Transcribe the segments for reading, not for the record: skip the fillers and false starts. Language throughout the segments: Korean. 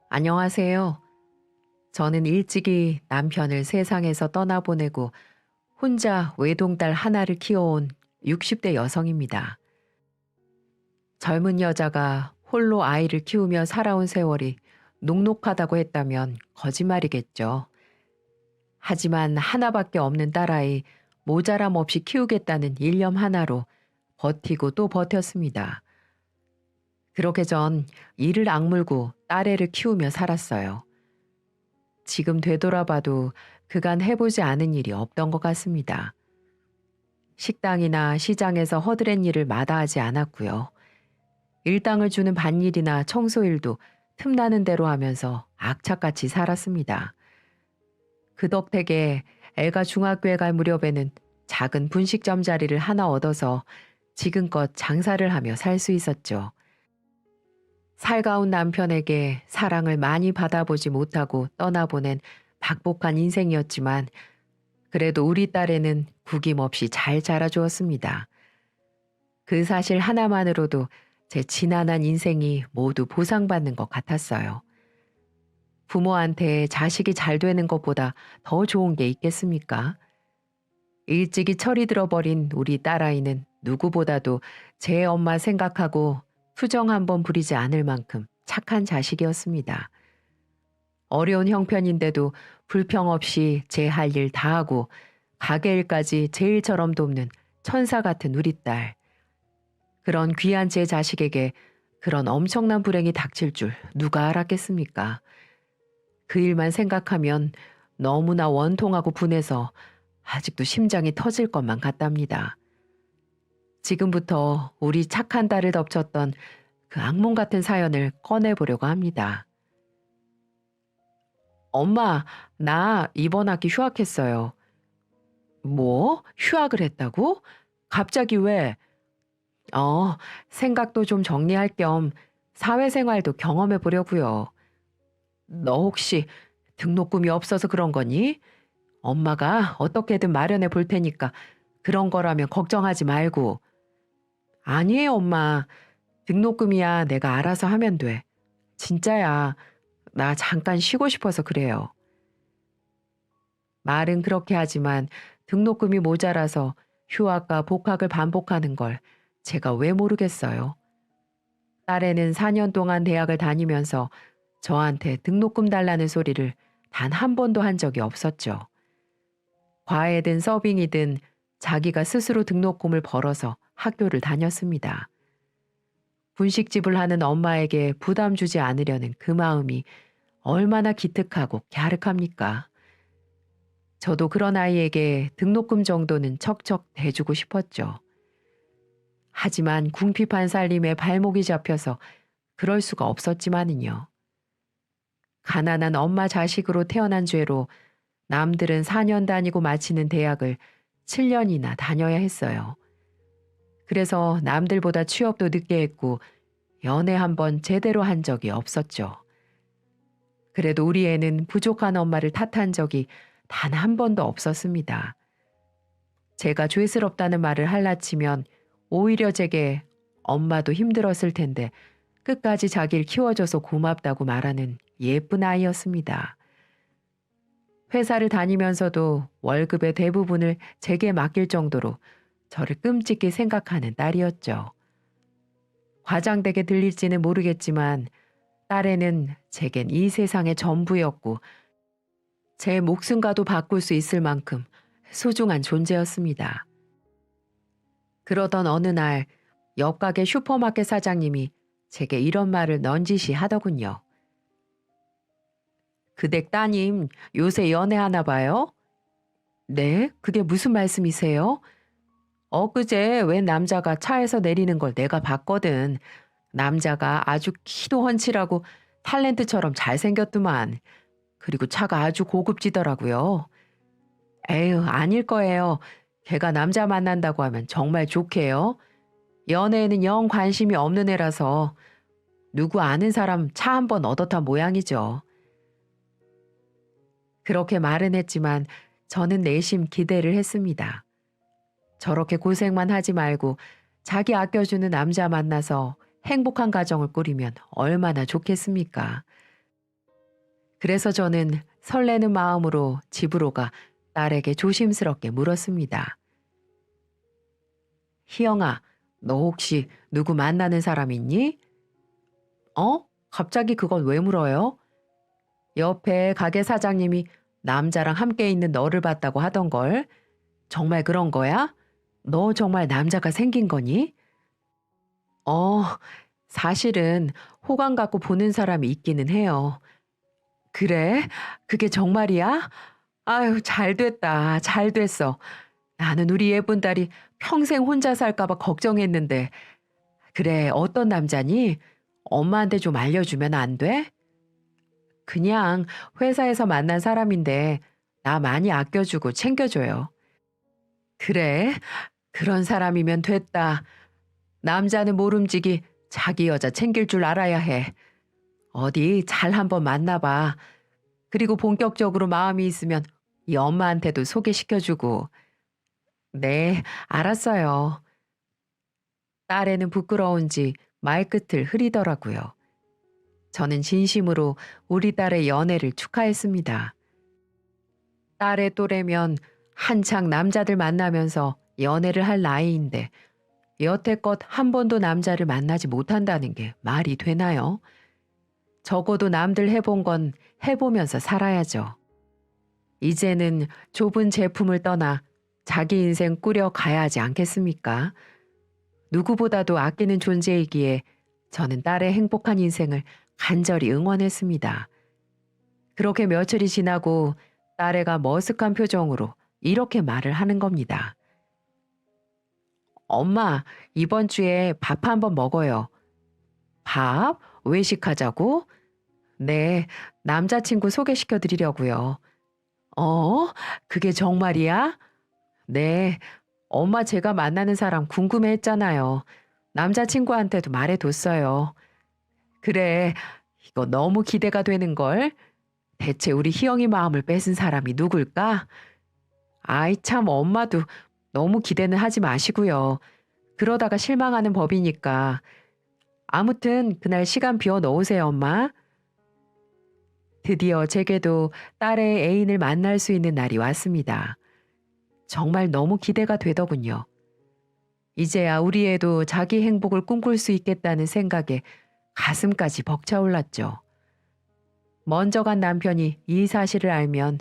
안녕하세요. 저는 일찍이 남편을 세상에서 떠나보내고 혼자 외동딸 하나를 키워온 60대 여성입니다. 젊은 여자가 홀로 아이를 키우며 살아온 세월이 녹록하다고 했다면 거짓말이겠죠. 하지만 하나밖에 없는 딸아이 모자람 없이 키우겠다는 일념 하나로 버티고 또 버텼습니다. 그렇게 전 이를 악물고 딸애를 키우며 살았어요. 지금 되돌아봐도 그간 해보지 않은 일이 없던 것 같습니다. 식당이나 시장에서 허드렛 일을 마다하지 않았고요. 일당을 주는 밭일이나 청소일도 틈나는 대로 하면서 악착같이 살았습니다. 그 덕택에 애가 중학교에 갈 무렵에는 작은 분식점 자리를 하나 얻어서 지금껏 장사를 하며 살 수 있었죠. 살가운 남편에게 사랑을 많이 받아보지 못하고 떠나보낸 박복한 인생이었지만 그래도 우리 딸에는 구김없이 잘 자라주었습니다. 그 사실 하나만으로도 제 지난한 인생이 모두 보상받는 것 같았어요. 부모한테 자식이 잘 되는 것보다 더 좋은 게 있겠습니까? 일찍이 철이 들어버린 우리 딸아이는 누구보다도 제 엄마 생각하고 투정 한번 부리지 않을 만큼 착한 자식이었습니다. 어려운 형편인데도 불평 없이 제 할 일 다 하고 가게 일까지 제 일처럼 돕는 천사 같은 우리 딸. 그런 귀한 제 자식에게 그런 엄청난 불행이 닥칠 줄 누가 알았겠습니까? 그 일만 생각하면 너무나 원통하고 분해서 아직도 심장이 터질 것만 같답니다. 지금부터 우리 착한 딸을 덮쳤던 그 악몽 같은 사연을 꺼내보려고 합니다. 엄마, 나 이번 학기 휴학했어요. 뭐? 휴학을 했다고? 갑자기 왜? 어, 생각도 좀 정리할 겸 사회생활도 경험해 보려고요. 너 혹시 등록금이 없어서 그런 거니? 엄마가 어떻게든 마련해 볼 테니까 그런 거라면 걱정하지 말고. 아니에요, 엄마. 등록금이야 내가 알아서 하면 돼. 진짜야. 나 잠깐 쉬고 싶어서 그래요. 말은 그렇게 하지만 등록금이 모자라서 휴학과 복학을 반복하는 걸 제가 왜 모르겠어요. 딸애는 4년 동안 대학을 다니면서 저한테 등록금 달라는 소리를 단 한 번도 한 적이 없었죠. 과외든 서빙이든 자기가 스스로 등록금을 벌어서 학교를 다녔습니다. 분식집을 하는 엄마에게 부담 주지 않으려는 그 마음이 얼마나 기특하고 갸륵합니까? 저도 그런 아이에게 등록금 정도는 척척 대주고 싶었죠. 하지만 궁핍한 살림에 발목이 잡혀서 그럴 수가 없었지만은요. 가난한 엄마 자식으로 태어난 죄로 남들은 4년 다니고 마치는 대학을 7년이나 다녀야 했어요. 그래서 남들보다 취업도 늦게 했고 연애 한 번 제대로 한 적이 없었죠. 그래도 우리 애는 부족한 엄마를 탓한 적이 단 한 번도 없었습니다. 제가 죄스럽다는 말을 할라치면 오히려 제게 엄마도 힘들었을 텐데 끝까지 자기를 키워줘서 고맙다고 말하는 예쁜 아이였습니다. 회사를 다니면서도 월급의 대부분을 제게 맡길 정도로 저를 끔찍히 생각하는 딸이었죠. 과장되게 들릴지는 모르겠지만 딸에는 제겐 이 세상의 전부였고 제 목숨과도 바꿀 수 있을 만큼 소중한 존재였습니다. 그러던 어느 날 옆가게 슈퍼마켓 사장님이 제게 이런 말을 넌지시 하더군요. 그 댁 따님 요새 연애하나 봐요? 네? 그게 무슨 말씀이세요? 엊그제 웬 남자가 차에서 내리는 걸 내가 봤거든. 남자가 아주 키도 훤칠하고 탤런트처럼 잘생겼더만. 그리고 차가 아주 고급지더라고요. 에휴, 아닐 거예요. 걔가 남자 만난다고 하면 정말 좋게요. 연애에는 영 관심이 없는 애라서 누구 아는 사람 차 한 번 얻어탄 모양이죠. 그렇게 말은 했지만 저는 내심 기대를 했습니다. 저렇게 고생만 하지 말고 자기 아껴주는 남자 만나서 행복한 가정을 꾸리면 얼마나 좋겠습니까? 그래서 저는 설레는 마음으로 집으로 가 딸에게 조심스럽게 물었습니다. 희영아, 너 혹시 누구 만나는 사람 있니? 어? 갑자기 그건 왜 물어요? 옆에 가게 사장님이 남자랑 함께 있는 너를 봤다고 하던걸. 정말 그런 거야? 너 정말 남자가 생긴 거니? 어, 사실은 호감 갖고 보는 사람이 있기는 해요. 그래? 그게 정말이야? 아유, 잘 됐다. 잘 됐어. 나는 우리 예쁜 딸이 평생 혼자 살까 봐 걱정했는데. 그래, 어떤 남자니? 엄마한테 좀 알려주면 안 돼? 그냥 회사에서 만난 사람인데 나 많이 아껴주고 챙겨줘요. 그래? 그런 사람이면 됐다. 남자는 모름지기 자기 여자 챙길 줄 알아야 해. 어디 잘 한번 만나봐. 그리고 본격적으로 마음이 있으면 이 엄마한테도 소개시켜주고. 네, 알았어요. 딸애는 부끄러운지 말끝을 흐리더라고요. 저는 진심으로 우리 딸의 연애를 축하했습니다. 딸의 또래면 한창 남자들 만나면서 연애를 할 나이인데 여태껏 한 번도 남자를 만나지 못한다는 게 말이 되나요? 적어도 남들 해본 건 해보면서 살아야죠. 이제는 좁은 제품을 떠나 자기 인생 꾸려 가야 하지 않겠습니까? 누구보다도 아끼는 존재이기에 저는 딸의 행복한 인생을 간절히 응원했습니다. 그렇게 며칠이 지나고 딸애가 머쓱한 표정으로 이렇게 말을 하는 겁니다. 엄마, 이번 주에 밥 한번 먹어요. 밥? 외식하자고? 네, 남자친구 소개시켜 드리려고요. 어? 그게 정말이야? 네, 엄마 제가 만나는 사람 궁금해 했잖아요. 남자친구한테도 말해뒀어요. 그래, 이거 너무 기대가 되는걸. 대체 우리 희영이 마음을 뺏은 사람이 누굴까? 아이 참 엄마도 너무 기대는 하지 마시고요. 그러다가 실망하는 법이니까. 아무튼 그날 시간 비워 넣으세요, 엄마. 드디어 제게도 딸의 애인을 만날 수 있는 날이 왔습니다. 정말 너무 기대가 되더군요. 이제야 우리 애도 자기 행복을 꿈꿀 수 있겠다는 생각에 가슴까지 벅차올랐죠. 먼저 간 남편이 이 사실을 알면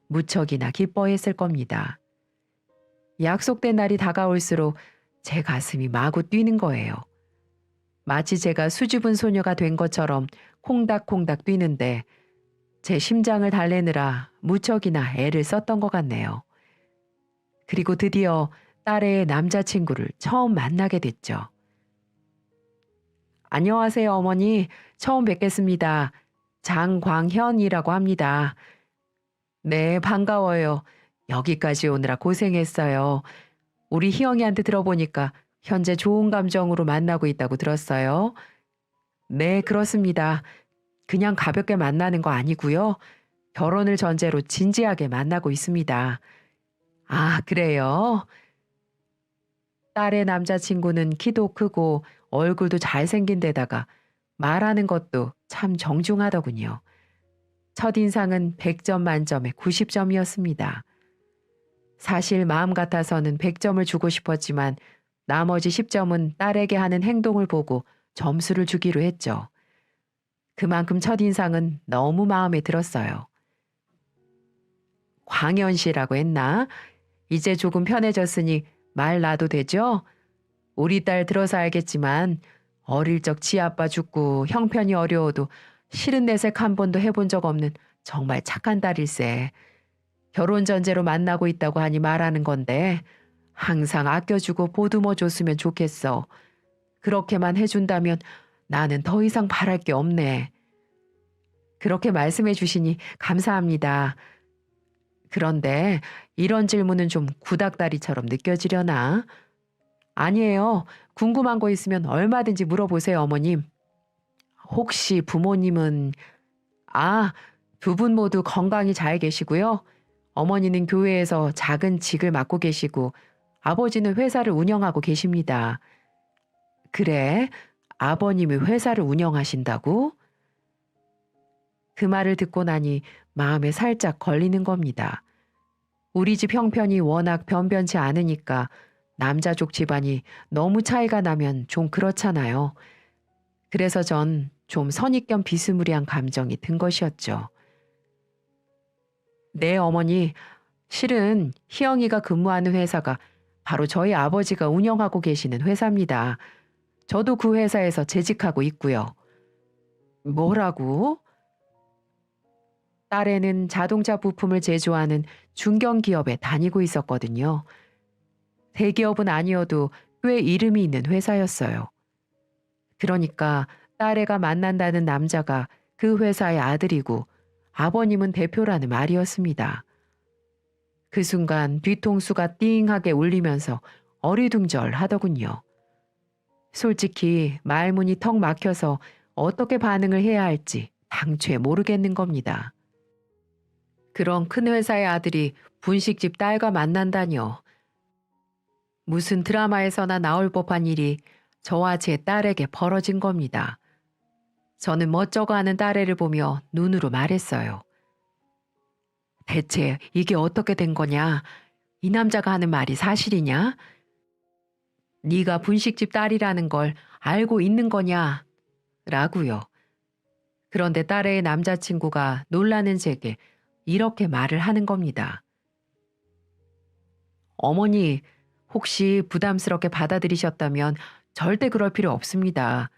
무척이나 기뻐했을 겁니다. 약속된 날이 다가올수록 제 가슴이 마구 뛰는 거예요. 마치 제가 수줍은 소녀가 된 것처럼 콩닥콩닥 뛰는데 제 심장을 달래느라 무척이나 애를 썼던 것 같네요. 그리고 드디어 딸의 남자친구를 처음 만나게 됐죠. 안녕하세요, 어머니. 처음 뵙겠습니다. 장광현이라고 합니다. 네, 반가워요. 여기까지 오느라 고생했어요. 우리 희영이한테 들어보니까 현재 좋은 감정으로 만나고 있다고 들었어요. 네, 그렇습니다. 그냥 가볍게 만나는 거 아니고요. 결혼을 전제로 진지하게 만나고 있습니다. 아, 그래요? 딸의 남자친구는 키도 크고 얼굴도 잘생긴 데다가 말하는 것도 참 정중하더군요. 첫인상은 100점 만점에 90점이었습니다. 사실 마음 같아서는 100점을 주고 싶었지만 나머지 10점은 딸에게 하는 행동을 보고 점수를 주기로 했죠. 그만큼 첫인상은 너무 마음에 들었어요. 광현 씨라고 했나? 이제 조금 편해졌으니 말 놔도 되죠? 우리 딸 들어서 알겠지만 어릴 적 지아빠 죽고 형편이 어려워도 싫은 내색 한 번도 해본 적 없는 정말 착한 딸일세. 결혼 전제로 만나고 있다고 하니 말하는 건데 항상 아껴주고 보듬어 줬으면 좋겠어. 그렇게만 해준다면 나는 더 이상 바랄 게 없네. 그렇게 말씀해 주시니 감사합니다. 그런데 이런 질문은 좀 구닥다리처럼 느껴지려나? 아니에요. 궁금한 거 있으면 얼마든지 물어보세요, 어머님. 혹시 부모님은, 아, 두 분 모두 건강히 잘 계시고요. 어머니는 교회에서 작은 직을 맡고 계시고, 아버지는 회사를 운영하고 계십니다. 그래? 아버님이 회사를 운영하신다고? 그 말을 듣고 나니 마음에 살짝 걸리는 겁니다. 우리 집 형편이 워낙 변변치 않으니까 남자족 집안이 너무 차이가 나면 좀 그렇잖아요. 그래서 전 좀 선입견 비스무리한 감정이 든 것이었죠. 네, 어머니. 실은 희영이가 근무하는 회사가 바로 저희 아버지가 운영하고 계시는 회사입니다. 저도 그 회사에서 재직하고 있고요. 뭐라고? 딸애는 자동차 부품을 제조하는 중견기업에 다니고 있었거든요. 대기업은 아니어도 꽤 이름이 있는 회사였어요. 그러니까 딸애가 만난다는 남자가 그 회사의 아들이고 아버님은 대표라는 말이었습니다. 그 순간 뒤통수가 띵하게 울리면서 어리둥절하더군요. 솔직히 말문이 턱 막혀서 어떻게 반응을 해야 할지 당최 모르겠는 겁니다. 그런 큰 회사의 아들이 분식집 딸과 만난다뇨. 무슨 드라마에서나 나올 법한 일이 저와 제 딸에게 벌어진 겁니다. 저는 멋쩍어하는 딸애를 보며 눈으로 말했어요. 대체 이게 어떻게 된 거냐? 이 남자가 하는 말이 사실이냐? 네가 분식집 딸이라는 걸 알고 있는 거냐? 라고요. 그런데 딸의 남자친구가 놀라는 제게 이렇게 말을 하는 겁니다. 어머니, 혹시 부담스럽게 받아들이셨다면 절대 그럴 필요 없습니다.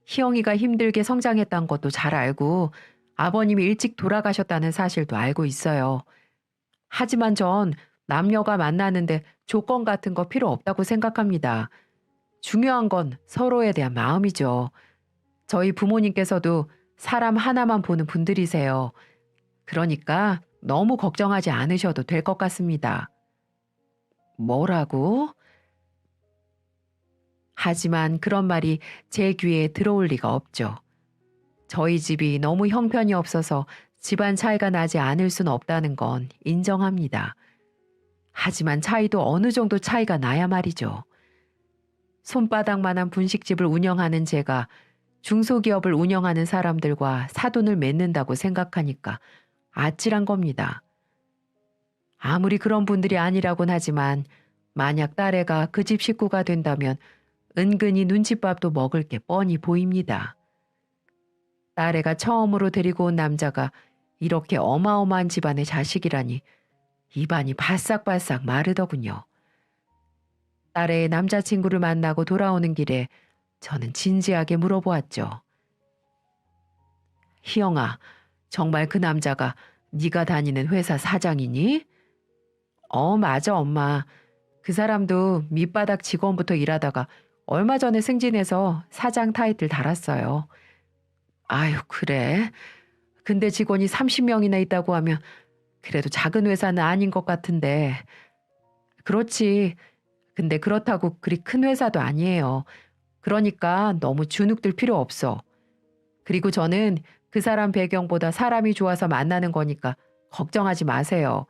희영이가 힘들게 성장했다는 것도 잘 알고 아버님이 일찍 돌아가셨다는 사실도 알고 있어요. 하지만 전 남녀가 만나는데 조건 같은 거 필요 없다고 생각합니다. 중요한 건 서로에 대한 마음이죠. 저희 부모님께서도 사람 하나만 보는 분들이세요. 그러니까 너무 걱정하지 않으셔도 될 것 같습니다. 뭐라고? 하지만 그런 말이 제 귀에 들어올 리가 없죠. 저희 집이 너무 형편이 없어서 집안 차이가 나지 않을 순 없다는 건 인정합니다. 하지만 차이도 어느 정도 차이가 나야 말이죠. 손바닥만한 분식집을 운영하는 제가 중소기업을 운영하는 사람들과 사돈을 맺는다고 생각하니까 아찔한 겁니다. 아무리 그런 분들이 아니라곤 하지만 만약 딸애가 그 집 식구가 된다면 은근히 눈칫밥도 먹을 게 뻔히 보입니다. 딸애가 처음으로 데리고 온 남자가 이렇게 어마어마한 집안의 자식이라니 입안이 바싹바싹 마르더군요. 딸의 남자친구를 만나고 돌아오는 길에 저는 진지하게 물어보았죠. 희영아, 정말 그 남자가 네가 다니는 회사 사장이니? 맞아, 엄마. 그 사람도 밑바닥 직원부터 일하다가 얼마 전에 승진해서 사장 타이틀 달았어요. 아유, 그래? 근데 직원이 30명이나 있다고 하면 그래도 작은 회사는 아닌 것 같은데. 그렇지. 근데 그렇다고 그리 큰 회사도 아니에요. 그러니까 너무 주눅들 필요 없어. 그리고 저는 그 사람 배경보다 사람이 좋아서 만나는 거니까 걱정하지 마세요.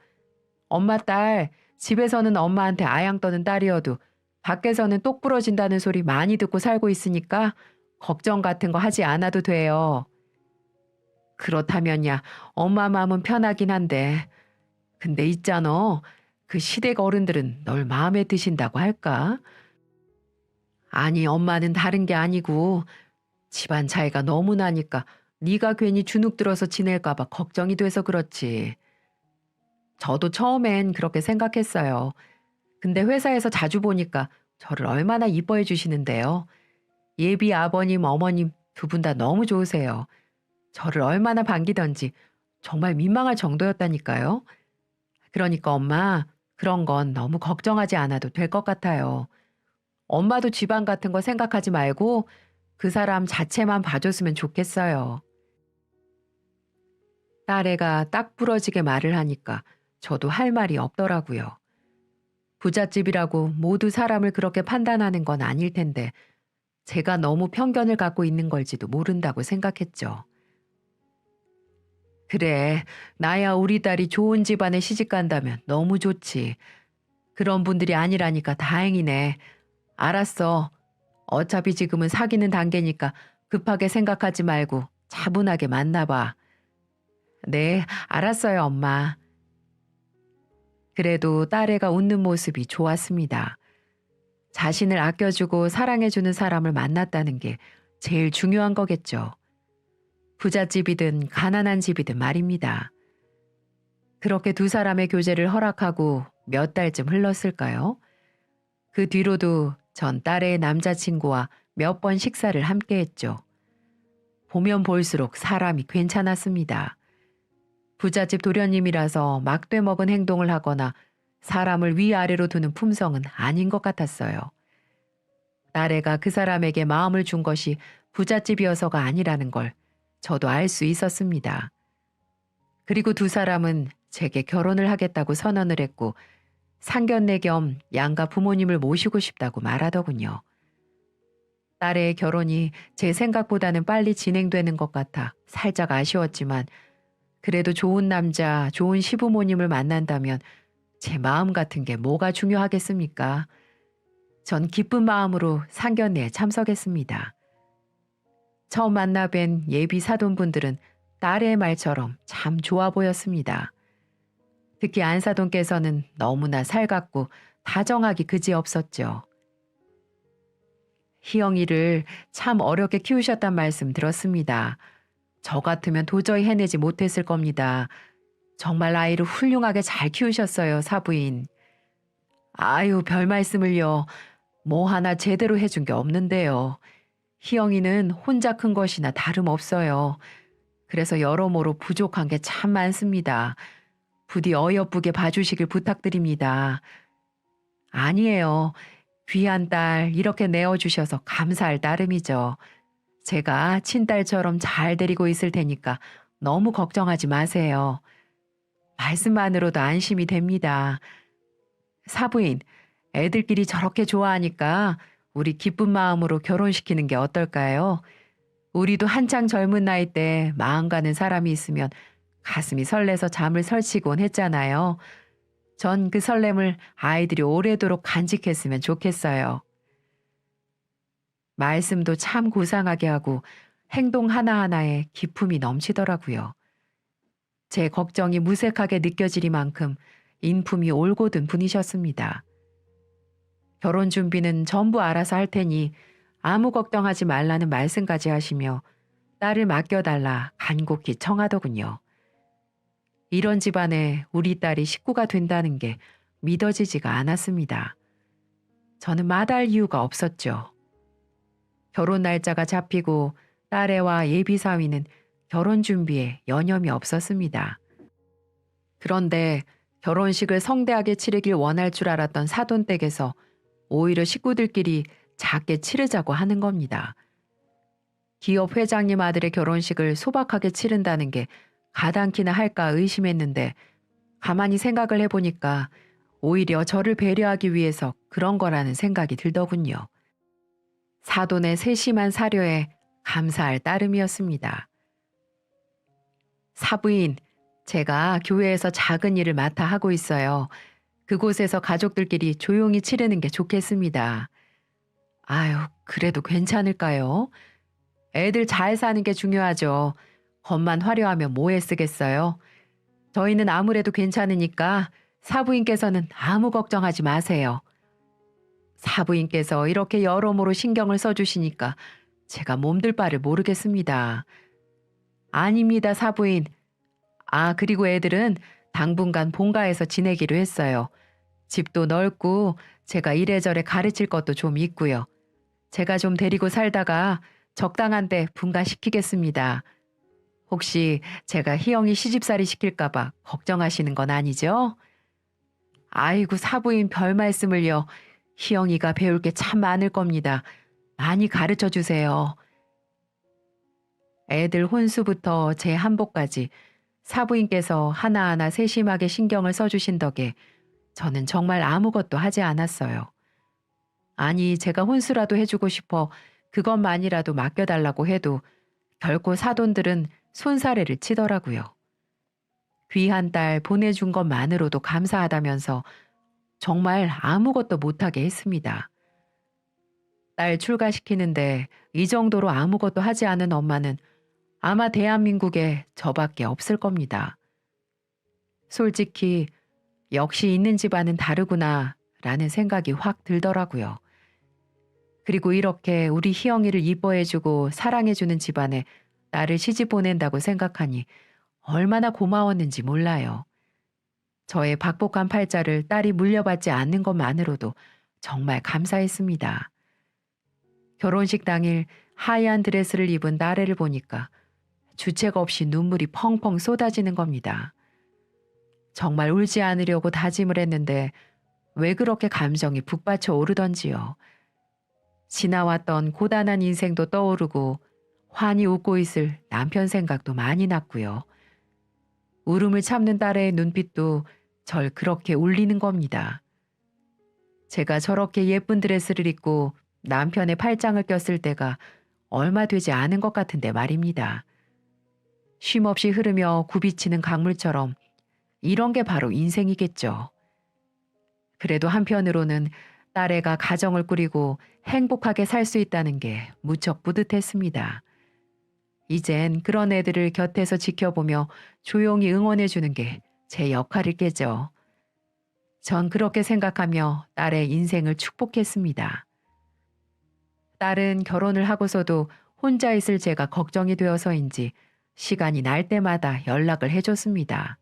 엄마 딸, 집에서는 엄마한테 아양 떠는 딸이어도 밖에서는 똑 부러진다는 소리 많이 듣고 살고 있으니까 걱정 같은 거 하지 않아도 돼요. 그렇다면야 엄마 마음은 편하긴 한데. 근데 있잖아. 그 시댁 어른들은 널 마음에 드신다고 할까? 아니, 엄마는 다른 게 아니고 집안 차이가 너무 나니까 네가 괜히 주눅 들어서 지낼까 봐 걱정이 돼서 그렇지. 저도 처음엔 그렇게 생각했어요. 근데 회사에서 자주 보니까 저를 얼마나 이뻐해 주시는데요. 예비 아버님, 어머님 두 분 다 너무 좋으세요. 저를 얼마나 반기던지 정말 민망할 정도였다니까요. 그러니까 엄마, 그런 건 너무 걱정하지 않아도 될 것 같아요. 엄마도 집안 같은 거 생각하지 말고 그 사람 자체만 봐줬으면 좋겠어요. 딸애가 딱 부러지게 말을 하니까 저도 할 말이 없더라고요. 부잣집이라고 모두 사람을 그렇게 판단하는 건 아닐 텐데 제가 너무 편견을 갖고 있는 걸지도 모른다고 생각했죠. 그래, 나야 우리 딸이 좋은 집안에 시집 간다면 너무 좋지. 그런 분들이 아니라니까 다행이네. 알았어. 어차피 지금은 사귀는 단계니까 급하게 생각하지 말고 차분하게 만나봐. 네, 알았어요, 엄마. 그래도 딸애가 웃는 모습이 좋았습니다. 자신을 아껴주고 사랑해주는 사람을 만났다는 게 제일 중요한 거겠죠. 부잣집이든 가난한 집이든 말입니다. 그렇게 두 사람의 교제를 허락하고 몇 달쯤 흘렀을까요? 그 뒤로도 전 딸의 남자친구와 몇 번 식사를 함께 했죠. 보면 볼수록 사람이 괜찮았습니다. 부잣집 도련님이라서 막돼 먹은 행동을 하거나 사람을 위아래로 두는 품성은 아닌 것 같았어요. 딸애가 그 사람에게 마음을 준 것이 부잣집이어서가 아니라는 걸 저도 알 수 있었습니다. 그리고 두 사람은 제게 결혼을 하겠다고 선언을 했고 상견례 겸 양가 부모님을 모시고 싶다고 말하더군요. 딸의 결혼이 제 생각보다는 빨리 진행되는 것 같아 살짝 아쉬웠지만 그래도 좋은 남자, 좋은 시부모님을 만난다면 제 마음 같은 게 뭐가 중요하겠습니까? 전 기쁜 마음으로 상견례에 참석했습니다. 처음 만나 뵌 예비 사돈분들은 딸의 말처럼 참 좋아 보였습니다. 특히 안사돈께서는 너무나 살갑고 다정하기 그지없었죠. 희영이를 참 어렵게 키우셨단 말씀 들었습니다. 저 같으면 도저히 해내지 못했을 겁니다. 정말 아이를 훌륭하게 잘 키우셨어요, 사부인. 아유, 별 말씀을요. 뭐 하나 제대로 해준 게 없는데요. 희영이는 혼자 큰 것이나 다름없어요. 그래서 여러모로 부족한 게 참 많습니다. 부디 어여쁘게 봐주시길 부탁드립니다. 아니에요. 귀한 딸 이렇게 내어주셔서 감사할 따름이죠. 제가 친딸처럼 잘 데리고 있을 테니까 너무 걱정하지 마세요. 말씀만으로도 안심이 됩니다. 사부인, 애들끼리 저렇게 좋아하니까 우리 기쁜 마음으로 결혼시키는 게 어떨까요? 우리도 한창 젊은 나이 때 마음 가는 사람이 있으면 가슴이 설레서 잠을 설치곤 했잖아요. 전 그 설렘을 아이들이 오래도록 간직했으면 좋겠어요. 말씀도 참 고상하게 하고 행동 하나하나에 기품이 넘치더라고요. 제 걱정이 무색하게 느껴지리만큼 인품이 올곧은 분이셨습니다. 결혼 준비는 전부 알아서 할 테니 아무 걱정하지 말라는 말씀까지 하시며 딸을 맡겨달라 간곡히 청하더군요. 이런 집안에 우리 딸이 식구가 된다는 게 믿어지지가 않았습니다. 저는 마다할 이유가 없었죠. 결혼 날짜가 잡히고 딸애와 예비 사위는 결혼 준비에 여념이 없었습니다. 그런데 결혼식을 성대하게 치르길 원할 줄 알았던 사돈댁에서 오히려 식구들끼리 작게 치르자고 하는 겁니다. 기업 회장님 아들의 결혼식을 소박하게 치른다는 게 가당키나 할까 의심했는데 가만히 생각을 해보니까 오히려 저를 배려하기 위해서 그런 거라는 생각이 들더군요. 사돈의 세심한 사료에 감사할 따름이었습니다. 사부인, 제가 교회에서 작은 일을 맡아 하고 있어요. 그곳에서 가족들끼리 조용히 치르는 게 좋겠습니다. 아유, 그래도 괜찮을까요? 애들 잘 사는 게 중요하죠. 겉만 화려하면 뭐에 쓰겠어요? 저희는 아무래도 괜찮으니까 사부인께서는 아무 걱정하지 마세요. 사부인께서 이렇게 여러모로 신경을 써주시니까 제가 몸둘 바를 모르겠습니다. 아닙니다, 사부인. 아, 그리고 애들은 당분간 본가에서 지내기로 했어요. 집도 넓고 제가 이래저래 가르칠 것도 좀 있고요. 제가 좀 데리고 살다가 적당한 때 분가시키겠습니다. 혹시 제가 희영이 시집살이 시킬까봐 걱정하시는 건 아니죠? 아이고, 사부인 별 말씀을요. 희영이가 배울 게 참 많을 겁니다. 많이 가르쳐 주세요. 애들 혼수부터 제 한복까지 사부인께서 하나하나 세심하게 신경을 써주신 덕에 저는 정말 아무것도 하지 않았어요. 아니, 제가 혼수라도 해주고 싶어 그것만이라도 맡겨달라고 해도 결코 사돈들은 손사래를 치더라고요. 귀한 딸 보내준 것만으로도 감사하다면서 정말 아무것도 못하게 했습니다. 딸 출가시키는데 이 정도로 아무것도 하지 않은 엄마는 아마 대한민국에 저밖에 없을 겁니다. 솔직히 역시 있는 집안은 다르구나 라는 생각이 확 들더라고요. 그리고 이렇게 우리 희영이를 이뻐해주고 사랑해주는 집안에 나를 시집 보낸다고 생각하니 얼마나 고마웠는지 몰라요. 저의 박복한 팔자를 딸이 물려받지 않는 것만으로도 정말 감사했습니다. 결혼식 당일 하얀 드레스를 입은 딸애를 보니까 주책 없이 눈물이 펑펑 쏟아지는 겁니다. 정말 울지 않으려고 다짐을 했는데 왜 그렇게 감정이 북받쳐 오르던지요. 지나왔던 고단한 인생도 떠오르고 환히 웃고 있을 남편 생각도 많이 났고요. 울음을 참는 딸의 눈빛도 절 그렇게 울리는 겁니다. 제가 저렇게 예쁜 드레스를 입고 남편의 팔짱을 꼈을 때가 얼마 되지 않은 것 같은데 말입니다. 쉼없이 흐르며 굽이치는 강물처럼 이런 게 바로 인생이겠죠. 그래도 한편으로는 딸애가 가정을 꾸리고 행복하게 살 수 있다는 게 무척 뿌듯했습니다. 이젠 그런 애들을 곁에서 지켜보며 조용히 응원해주는 게 제 역할이겠죠. 전 그렇게 생각하며 딸의 인생을 축복했습니다. 딸은 결혼을 하고서도 혼자 있을 제가 걱정이 되어서인지 시간이 날 때마다 연락을 해줬습니다.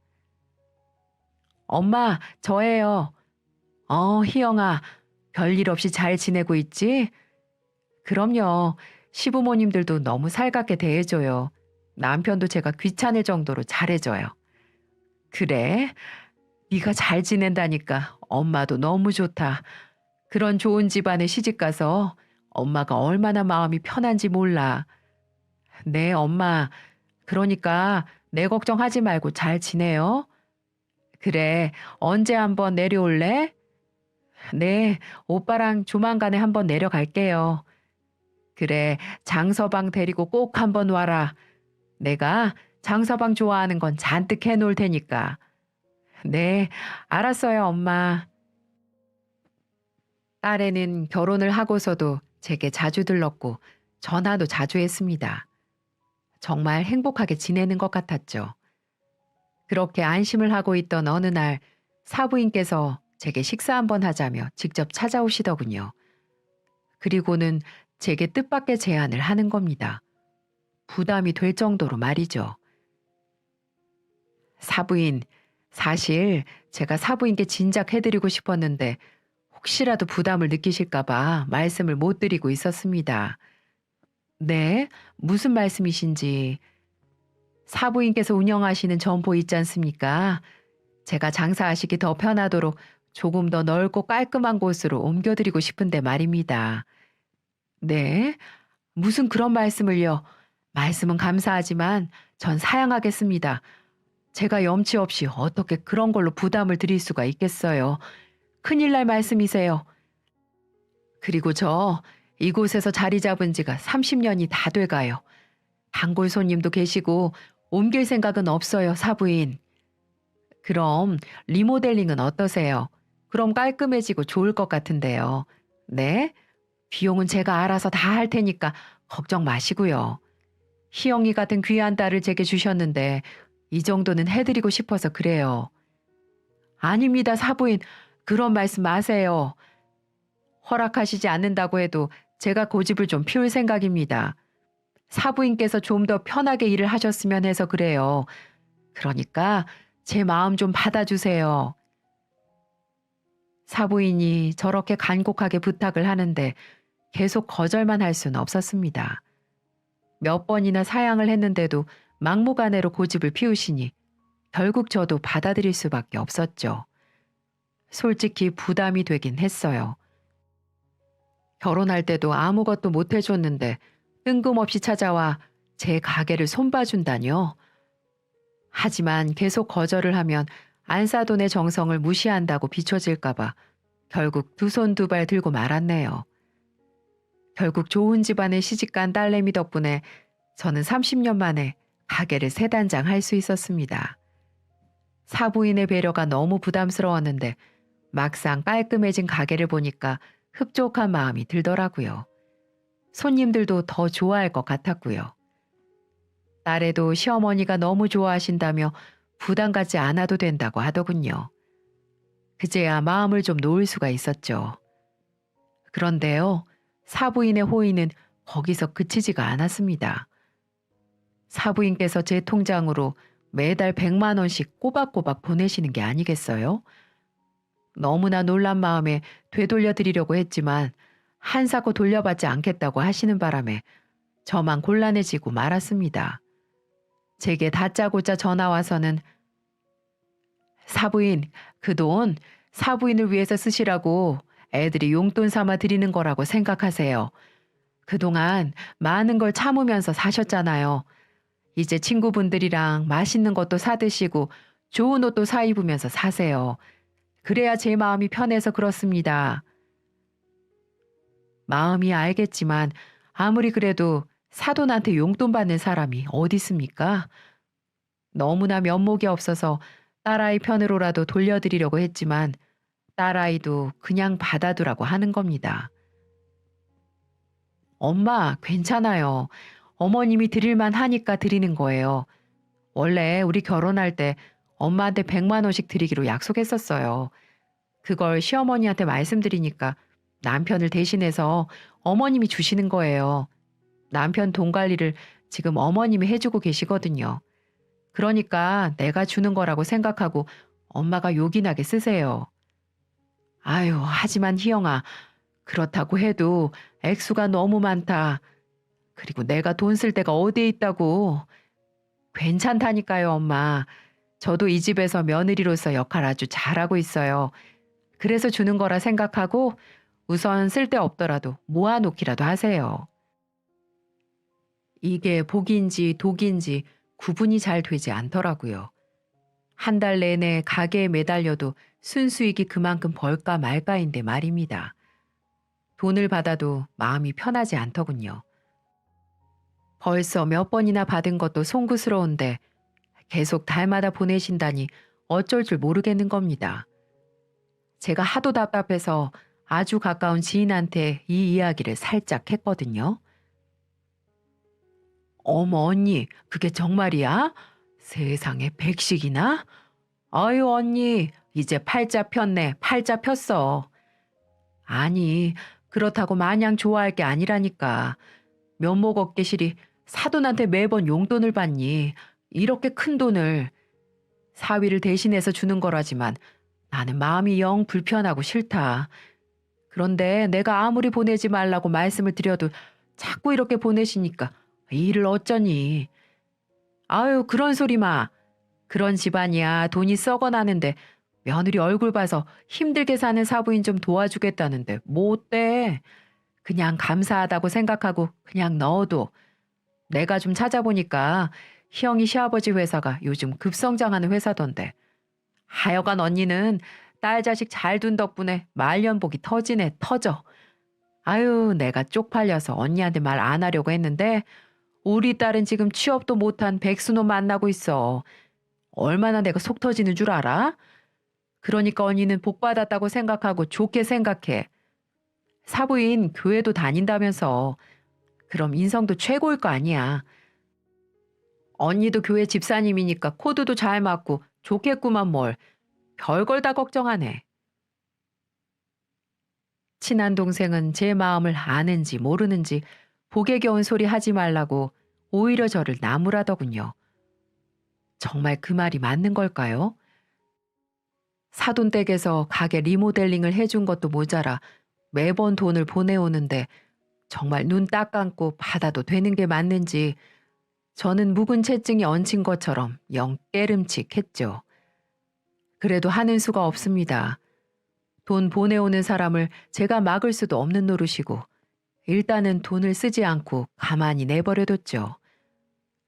엄마, 저예요. 희영아, 별일 없이 잘 지내고 있지? 그럼요. 시부모님들도 너무 살갑게 대해줘요. 남편도 제가 귀찮을 정도로 잘해줘요. 그래? 네가 잘 지낸다니까 엄마도 너무 좋다. 그런 좋은 집안에 시집가서 엄마가 얼마나 마음이 편한지 몰라. 네, 엄마. 그러니까 내 걱정하지 말고 잘 지내요. 그래, 언제 한번 내려올래? 네, 오빠랑 조만간에 한번 내려갈게요. 그래, 장서방 데리고 꼭 한번 와라. 내가 장서방 좋아하는 건 잔뜩 해놓을 테니까. 네, 알았어요, 엄마. 딸애는 결혼을 하고서도 제게 자주 들렀고 전화도 자주 했습니다. 정말 행복하게 지내는 것 같았죠. 그렇게 안심을 하고 있던 어느 날 사부인께서 제게 식사 한번 하자며 직접 찾아오시더군요. 그리고는 제게 뜻밖의 제안을 하는 겁니다. 부담이 될 정도로 말이죠. 사부인, 사실 제가 사부인께 진작 해드리고 싶었는데 혹시라도 부담을 느끼실까봐 말씀을 못 드리고 있었습니다. 네, 무슨 말씀이신지. 사부인께서 운영하시는 점포 있지 않습니까? 제가 장사하시기 더 편하도록 조금 더 넓고 깔끔한 곳으로 옮겨드리고 싶은데 말입니다. 네, 무슨 그런 말씀을요. 말씀은 감사하지만 전 사양하겠습니다. 제가 염치 없이 어떻게 그런 걸로 부담을 드릴 수가 있겠어요. 큰일 날 말씀이세요. 그리고 저 이곳에서 자리 잡은 지가 30년이 다 돼가요. 단골 손님도 계시고 옮길 생각은 없어요, 사부인. 그럼 리모델링은 어떠세요? 그럼 깔끔해지고 좋을 것 같은데요. 네? 비용은 제가 알아서 다 할 테니까 걱정 마시고요. 희영이 같은 귀한 딸을 제게 주셨는데 이 정도는 해드리고 싶어서 그래요. 아닙니다, 사부인. 그런 말씀 마세요. 허락하시지 않는다고 해도 제가 고집을 좀 피울 생각입니다. 사부인께서 좀 더 편하게 일을 하셨으면 해서 그래요. 그러니까 제 마음 좀 받아주세요. 사부인이 저렇게 간곡하게 부탁을 하는데 계속 거절만 할 수는 없었습니다. 몇 번이나 사양을 했는데도 막무가내로 고집을 피우시니 결국 저도 받아들일 수밖에 없었죠. 솔직히 부담이 되긴 했어요. 결혼할 때도 아무것도 못 해줬는데 뜬금없이 찾아와 제 가게를 손봐준다뇨. 하지만 계속 거절을 하면 안사돈의 정성을 무시한다고 비춰질까봐 결국 두 손 두 발 들고 말았네요. 결국 좋은 집안에 시집간 딸내미 덕분에 저는 30년 만에 가게를 세 단장 할 수 있었습니다. 사부인의 배려가 너무 부담스러웠는데 막상 깔끔해진 가게를 보니까 흡족한 마음이 들더라고요. 손님들도 더 좋아할 것 같았고요. 딸애도 시어머니가 너무 좋아하신다며 부담 갖지 않아도 된다고 하더군요. 그제야 마음을 좀 놓을 수가 있었죠. 그런데요, 사부인의 호의는 거기서 그치지가 않았습니다. 사부인께서 제 통장으로 매달 100만 원씩 꼬박꼬박 보내시는 게 아니겠어요? 너무나 놀란 마음에 되돌려 드리려고 했지만 한사코 돌려받지 않겠다고 하시는 바람에 저만 곤란해지고 말았습니다. 제게 다짜고짜 전화 와서는 사부인, 그 돈 사부인을 위해서 쓰시라고 애들이 용돈 삼아 드리는 거라고 생각하세요. 그동안 많은 걸 참으면서 사셨잖아요. 이제 친구분들이랑 맛있는 것도 사 드시고 좋은 옷도 사 입으면서 사세요. 그래야 제 마음이 편해서 그렇습니다. 마음이 알겠지만 아무리 그래도 사돈한테 용돈 받는 사람이 어디 있습니까? 너무나 면목이 없어서 딸아이 편으로라도 돌려드리려고 했지만 딸아이도 그냥 받아두라고 하는 겁니다. 엄마, 괜찮아요. 어머님이 드릴만 하니까 드리는 거예요. 원래 우리 결혼할 때 엄마한테 100만 원씩 드리기로 약속했었어요. 그걸 시어머니한테 말씀드리니까 남편을 대신해서 어머님이 주시는 거예요. 남편 돈 관리를 지금 어머님이 해주고 계시거든요. 그러니까 내가 주는 거라고 생각하고 엄마가 요긴하게 쓰세요. 아유, 하지만 희영아, 그렇다고 해도 액수가 너무 많다. 그리고 내가 돈 쓸 데가 어디에 있다고. 괜찮다니까요, 엄마. 저도 이 집에서 며느리로서 역할 아주 잘하고 있어요. 그래서 주는 거라 생각하고 우선 쓸 데 없더라도 모아놓기라도 하세요. 이게 복인지 독인지 구분이 잘 되지 않더라고요. 한 달 내내 가게에 매달려도 순수익이 그만큼 벌까 말까인데 말입니다. 돈을 받아도 마음이 편하지 않더군요. 벌써 몇 번이나 받은 것도 송구스러운데 계속 달마다 보내신다니 어쩔 줄 모르겠는 겁니다. 제가 하도 답답해서 아주 가까운 지인한테 이 이야기를 살짝 했거든요. 어머 언니, 그게 정말이야? 세상에 백식이나? 아유 언니, 이제 팔자 폈네, 팔자 폈어. 아니, 그렇다고 마냥 좋아할 게 아니라니까. 면목 없게실이 사돈한테 매번 용돈을 받니? 이렇게 큰 돈을. 사위를 대신해서 주는 거라지만 나는 마음이 영 불편하고 싫다. 그런데 내가 아무리 보내지 말라고 말씀을 드려도 자꾸 이렇게 보내시니까 이 일을 어쩌니. 아유, 그런 소리 마. 그런 집안이야 돈이 썩어나는데 며느리 얼굴 봐서 힘들게 사는 사부인 좀 도와주겠다는데 뭐 어때? 그냥 감사하다고 생각하고 그냥 넣어도. 내가 좀 찾아보니까 희영이 시아버지 회사가 요즘 급성장하는 회사던데. 하여간 언니는 딸 자식 잘 둔 덕분에 말년복이 터지네 터져. 아유, 내가 쪽팔려서 언니한테 말 안 하려고 했는데 우리 딸은 지금 취업도 못한 백수놈 만나고 있어. 얼마나 내가 속 터지는 줄 알아? 그러니까 언니는 복 받았다고 생각하고 좋게 생각해. 사부인 교회도 다닌다면서. 그럼 인성도 최고일 거 아니야. 언니도 교회 집사님이니까 코드도 잘 맞고 좋겠구만 뭘. 별걸 다 걱정하네. 친한 동생은 제 마음을 아는지 모르는지 복에 겨운 소리 하지 말라고 오히려 저를 나무라더군요. 정말 그 말이 맞는 걸까요? 사돈댁에서 가게 리모델링을 해준 것도 모자라 매번 돈을 보내오는데 정말 눈 딱 감고 받아도 되는 게 맞는지 저는 묵은 채증이 얹힌 것처럼 영 깨름칙했죠. 그래도 하는 수가 없습니다. 돈 보내오는 사람을 제가 막을 수도 없는 노릇이고 일단은 돈을 쓰지 않고 가만히 내버려뒀죠.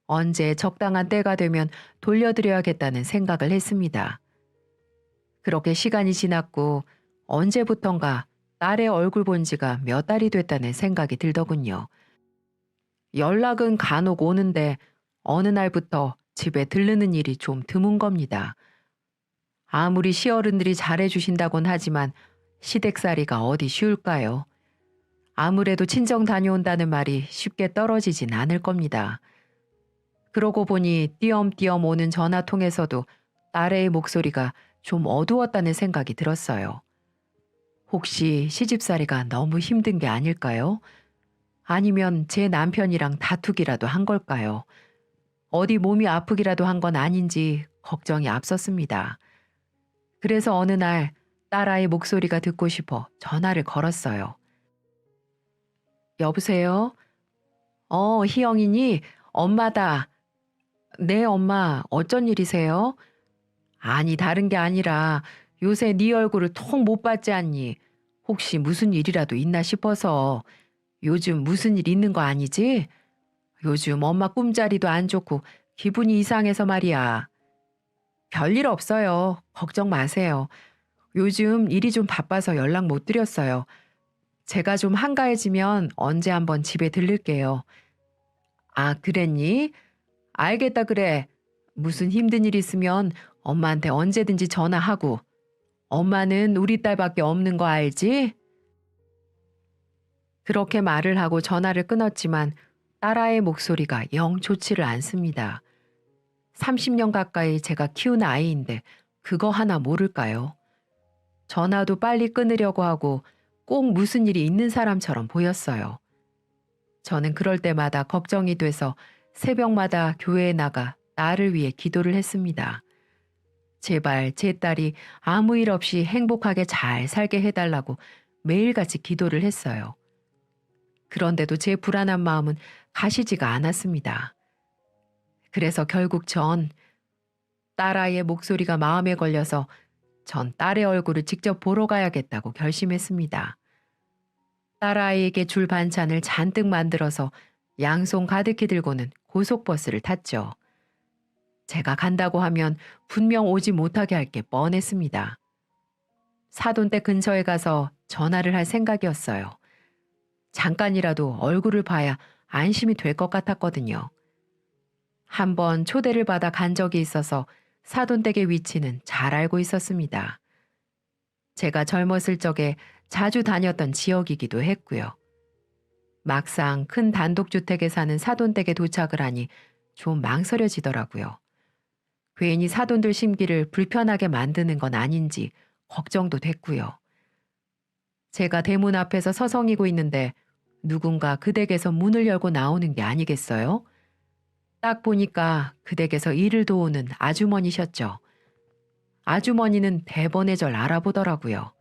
언제 적당한 때가 되면 돌려드려야겠다는 생각을 했습니다. 그렇게 시간이 지났고 언제부턴가 딸의 얼굴 본 지가 몇 달이 됐다는 생각이 들더군요. 연락은 간혹 오는데 어느 날부터 집에 들르는 일이 좀 드문 겁니다. 아무리 시어른들이 잘해주신다곤 하지만 시댁살이가 어디 쉬울까요? 아무래도 친정 다녀온다는 말이 쉽게 떨어지진 않을 겁니다. 그러고 보니 띄엄띄엄 오는 전화통에서도 딸의 목소리가 좀 어두웠다는 생각이 들었어요. 혹시 시집살이가 너무 힘든 게 아닐까요? 아니면 제 남편이랑 다투기라도 한 걸까요? 어디 몸이 아프기라도 한 건 아닌지 걱정이 앞섰습니다. 그래서 어느 날 딸아이 목소리가 듣고 싶어 전화를 걸었어요. 여보세요? 희영이니? 엄마다. 네, 엄마. 어쩐 일이세요? 아니, 다른 게 아니라 요새 네 얼굴을 통 못 봤지 않니? 혹시 무슨 일이라도 있나 싶어서. 요즘 무슨 일 있는 거 아니지? 요즘 엄마 꿈자리도 안 좋고 기분이 이상해서 말이야. 별일 없어요. 걱정 마세요. 요즘 일이 좀 바빠서 연락 못 드렸어요. 제가 좀 한가해지면 언제 한번 집에 들를게요. 아, 그랬니? 알겠다, 그래. 무슨 힘든 일 있으면 엄마한테 언제든지 전화하고. 엄마는 우리 딸밖에 없는 거 알지? 그렇게 말을 하고 전화를 끊었지만 딸아이의 목소리가 영 좋지를 않습니다. 30년 가까이 제가 키운 아이인데 그거 하나 모를까요? 전화도 빨리 끊으려고 하고 꼭 무슨 일이 있는 사람처럼 보였어요. 저는 그럴 때마다 걱정이 돼서 새벽마다 교회에 나가 딸을 위해 기도를 했습니다. 제발 제 딸이 아무 일 없이 행복하게 잘 살게 해달라고 매일같이 기도를 했어요. 그런데도 제 불안한 마음은 가시지가 않았습니다. 그래서 결국 전 딸아이의 목소리가 마음에 걸려서 전 딸의 얼굴을 직접 보러 가야겠다고 결심했습니다. 딸아이에게 줄 반찬을 잔뜩 만들어서 양손 가득히 들고는 고속버스를 탔죠. 제가 간다고 하면 분명 오지 못하게 할 게 뻔했습니다. 사돈댁 근처에 가서 전화를 할 생각이었어요. 잠깐이라도 얼굴을 봐야 안심이 될 것 같았거든요. 한번 초대를 받아 간 적이 있어서 사돈댁의 위치는 잘 알고 있었습니다. 제가 젊었을 적에 자주 다녔던 지역이기도 했고요. 막상 큰 단독주택에 사는 사돈댁에 도착을 하니 좀 망설여지더라고요. 괜히 사돈들 심기를 불편하게 만드는 건 아닌지 걱정도 됐고요. 제가 대문 앞에서 서성이고 있는데 누군가 그 댁에서 문을 열고 나오는 게 아니겠어요? 딱 보니까 그 댁에서 일을 도우는 아주머니셨죠. 아주머니는 대번의 절 알아보더라고요.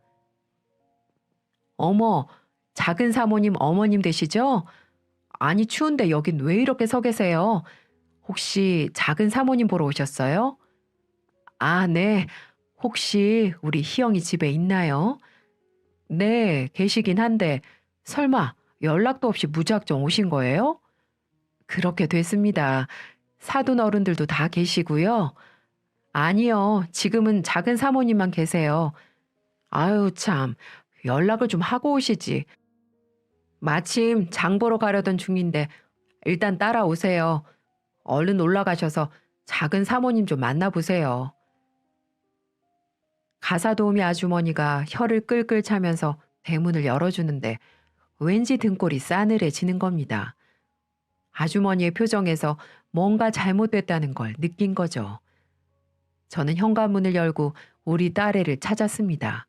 어머, 작은 사모님 어머님 되시죠? 아니 추운데 여긴 왜 이렇게 서 계세요? 혹시 작은 사모님 보러 오셨어요? 아, 네. 혹시 우리 희영이 집에 있나요? 네, 계시긴 한데 설마 연락도 없이 무작정 오신 거예요? 그렇게 됐습니다. 사돈 어른들도 다 계시고요. 아니요, 지금은 작은 사모님만 계세요. 아유, 참, 연락을 좀 하고 오시지. 마침 장 보러 가려던 중인데 일단 따라오세요. 얼른 올라가셔서 작은 사모님 좀 만나보세요. 가사도우미 아주머니가 혀를 끌끌 차면서 대문을 열어주는데 왠지 등골이 싸늘해지는 겁니다. 아주머니의 표정에서 뭔가 잘못됐다는 걸 느낀 거죠. 저는 현관문을 열고 우리 딸애를 찾았습니다.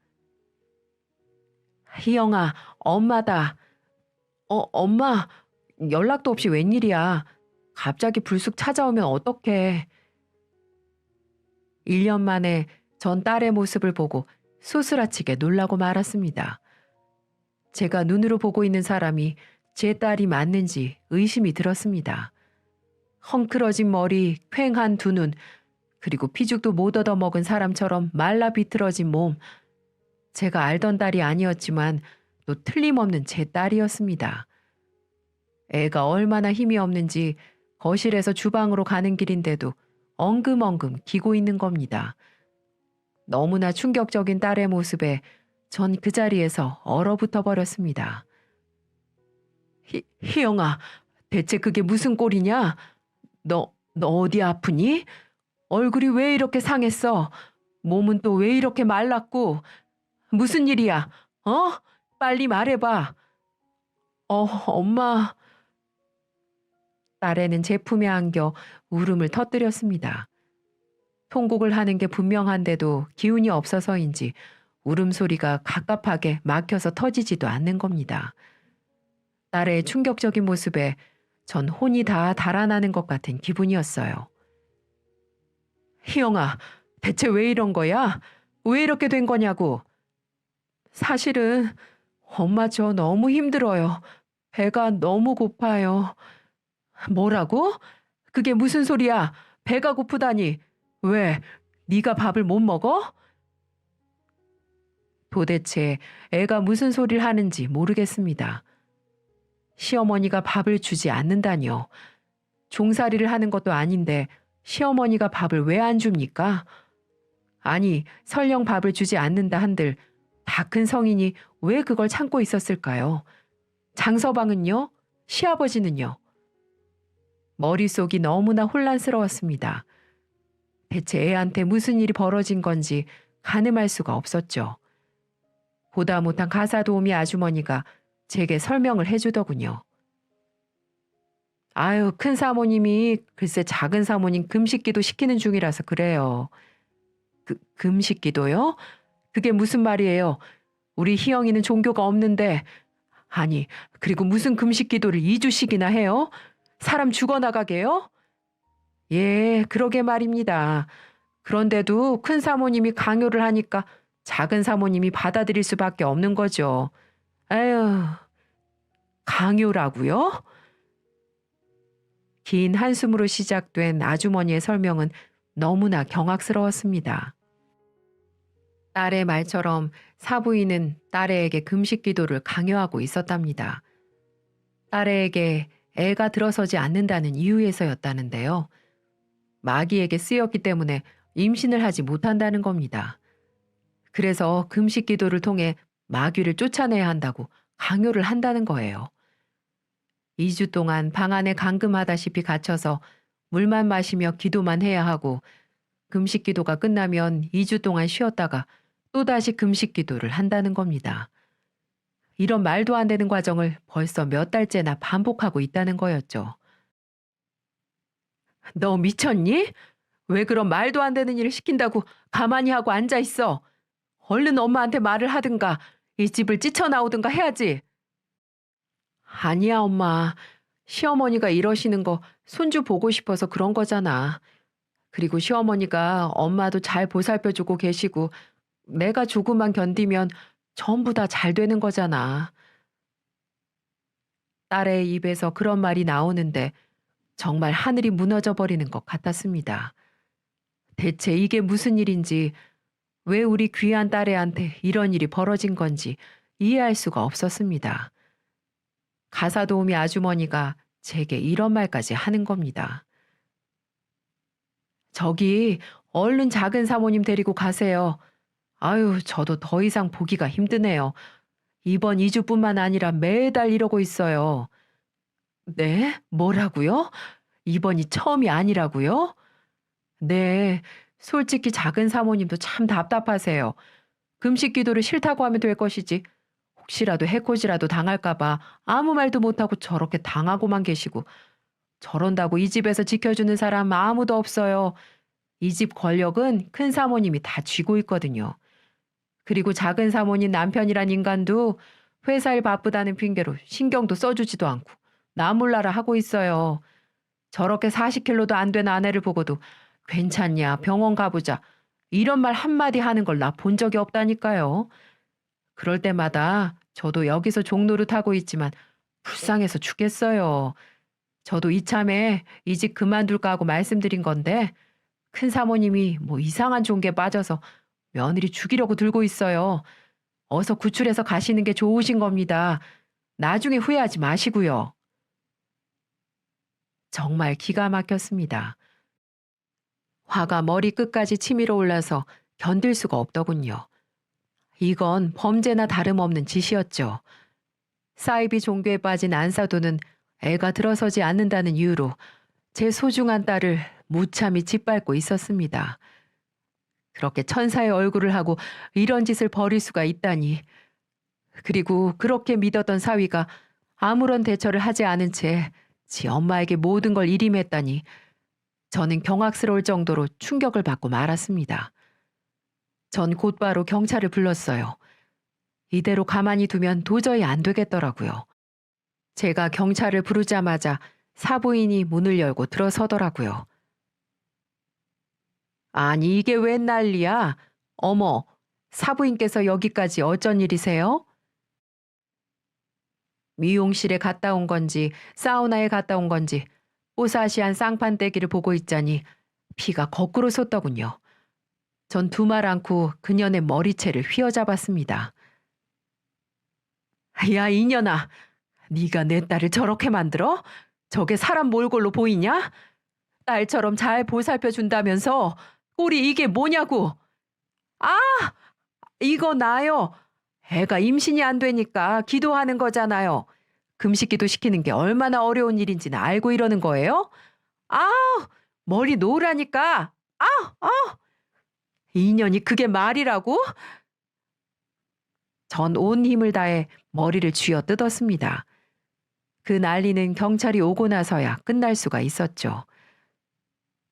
희영아, 엄마다. 엄마, 연락도 없이 웬일이야. 갑자기 불쑥 찾아오면 어떡해. 1년 만에 전 딸의 모습을 보고 소스라치게 놀라고 말았습니다. 제가 눈으로 보고 있는 사람이 제 딸이 맞는지 의심이 들었습니다. 헝클어진 머리, 퀭한 두 눈, 그리고 피죽도 못 얻어먹은 사람처럼 말라 비틀어진 몸. 제가 알던 딸이 아니었지만 또 틀림없는 제 딸이었습니다. 애가 얼마나 힘이 없는지 거실에서 주방으로 가는 길인데도 엉금엉금 기고 있는 겁니다. 너무나 충격적인 딸의 모습에 전 그 자리에서 얼어붙어 버렸습니다. 희영아, 대체 그게 무슨 꼴이냐? 너 어디 아프니? 얼굴이 왜 이렇게 상했어? 몸은 또 왜 이렇게 말랐고? 무슨 일이야? 어? 빨리 말해봐. 엄마. 딸애는 제 품에 안겨 울음을 터뜨렸습니다. 통곡을 하는 게 분명한데도 기운이 없어서인지 울음소리가 갑갑하게 막혀서 터지지도 않는 겁니다. 딸의 충격적인 모습에 전 혼이 다 달아나는 것 같은 기분이었어요. 희영아, 대체 왜 이런 거야? 왜 이렇게 된 거냐고. 사실은 엄마 저 너무 힘들어요. 배가 너무 고파요. 뭐라고? 그게 무슨 소리야? 배가 고프다니. 왜? 네가 밥을 못 먹어? 도대체 애가 무슨 소리를 하는지 모르겠습니다. 시어머니가 밥을 주지 않는다니요. 종살이를 하는 것도 아닌데 시어머니가 밥을 왜 안 줍니까? 아니, 설령 밥을 주지 않는다 한들 다 큰 성인이 왜 그걸 참고 있었을까요? 장서방은요? 시아버지는요? 머릿속이 너무나 혼란스러웠습니다. 대체 애한테 무슨 일이 벌어진 건지 가늠할 수가 없었죠. 보다 못한 가사 도우미 아주머니가 제게 설명을 해주더군요. 아유, 큰 사모님이 글쎄 작은 사모님 금식기도 시키는 중이라서 그래요. 금식기도요? 그게 무슨 말이에요? 우리 희영이는 종교가 없는데. 아니, 그리고 무슨 금식기도를 2주씩이나 해요? 사람 죽어나가게요? 예, 그러게 말입니다. 그런데도 큰 사모님이 강요를 하니까 작은 사모님이 받아들일 수밖에 없는 거죠. 아유, 강요라고요? 긴 한숨으로 시작된 아주머니의 설명은 너무나 경악스러웠습니다. 딸의 말처럼 사부인은 딸애에게 금식 기도를 강요하고 있었답니다. 딸애에게 애가 들어서지 않는다는 이유에서였다는데요. 마귀에게 쓰였기 때문에 임신을 하지 못한다는 겁니다. 그래서 금식 기도를 통해 마귀를 쫓아내야 한다고 강요를 한다는 거예요. 2주 동안 방 안에 감금하다시피 갇혀서 물만 마시며 기도만 해야 하고 금식 기도가 끝나면 2주 동안 쉬었다가 또다시 금식 기도를 한다는 겁니다. 이런 말도 안 되는 과정을 벌써 몇 달째나 반복하고 있다는 거였죠. 너 미쳤니? 왜 그런 말도 안 되는 일을 시킨다고 가만히 하고 앉아 있어? 얼른 엄마한테 말을 하든가 이 집을 찢어나오든가 해야지. 아니야, 엄마. 시어머니가 이러시는 거 손주 보고 싶어서 그런 거잖아. 그리고 시어머니가 엄마도 잘 보살펴주고 계시고 내가 조금만 견디면 전부 다 잘 되는 거잖아. 딸의 입에서 그런 말이 나오는데 정말 하늘이 무너져 버리는 것 같았습니다. 대체 이게 무슨 일인지, 왜 우리 귀한 딸애한테 이런 일이 벌어진 건지 이해할 수가 없었습니다. 가사 도우미 아주머니가 제게 이런 말까지 하는 겁니다. 저기 얼른 작은 사모님 데리고 가세요. 아유, 저도 더 이상 보기가 힘드네요. 이번 2주뿐만 아니라 매달 이러고 있어요. 네? 뭐라고요? 이번이 처음이 아니라고요? 네, 솔직히 작은 사모님도 참 답답하세요. 금식 기도를 싫다고 하면 될 것이지. 혹시라도 해코지라도 당할까봐 아무 말도 못하고 저렇게 당하고만 계시고, 저런다고 이 집에서 지켜주는 사람 아무도 없어요. 이 집 권력은 큰 사모님이 다 쥐고 있거든요. 그리고 작은 사모님 남편이란 인간도 회사 일 바쁘다는 핑계로 신경도 써주지도 않고 나몰라라 하고 있어요. 저렇게 40kg도 안 된 아내를 보고도 괜찮냐, 병원 가보자, 이런 말 한마디 하는 걸 나 본 적이 없다니까요. 그럴 때마다 저도 여기서 종노릇 하고 있지만 불쌍해서 죽겠어요. 저도 이참에 이 집 그만둘까 하고 말씀드린 건데 큰 사모님이 뭐 이상한 종교에 빠져서 며느리 죽이려고 들고 있어요. 어서 구출해서 가시는 게 좋으신 겁니다. 나중에 후회하지 마시고요. 정말 기가 막혔습니다. 화가 머리 끝까지 치밀어 올라서 견딜 수가 없더군요. 이건 범죄나 다름없는 짓이었죠. 사이비 종교에 빠진 안사도는 애가 들어서지 않는다는 이유로 제 소중한 딸을 무참히 짓밟고 있었습니다. 그렇게 천사의 얼굴을 하고 이런 짓을 벌일 수가 있다니. 그리고 그렇게 믿었던 사위가 아무런 대처를 하지 않은 채 지 엄마에게 모든 걸 일임했다니 저는 경악스러울 정도로 충격을 받고 말았습니다. 전 곧바로 경찰을 불렀어요. 이대로 가만히 두면 도저히 안 되겠더라고요. 제가 경찰을 부르자마자 사부인이 문을 열고 들어서더라고요. 아니, 이게 웬 난리야? 어머, 사부인께서 여기까지 어쩐 일이세요? 미용실에 갔다 온 건지 사우나에 갔다 온 건지 뽀사시한 쌍판떼기를 보고 있자니 피가 거꾸로 솟더군요. 전 두 말 않고 그년의 머리채를 휘어잡았습니다. 야, 이년아, 네가 내 딸을 저렇게 만들어? 저게 사람 몰골로 보이냐? 딸처럼 잘 보살펴 준다면서 꼴이 이게 뭐냐고. 아, 이거 나요. 애가 임신이 안 되니까 기도하는 거잖아요. 금식기도 시키는 게 얼마나 어려운 일인지는 알고 이러는 거예요? 아, 머리 놓으라니까. 아, 아, 이년이 그게 말이라고? 전 온 힘을 다해 머리를 쥐어 뜯었습니다. 그 난리는 경찰이 오고 나서야 끝날 수가 있었죠.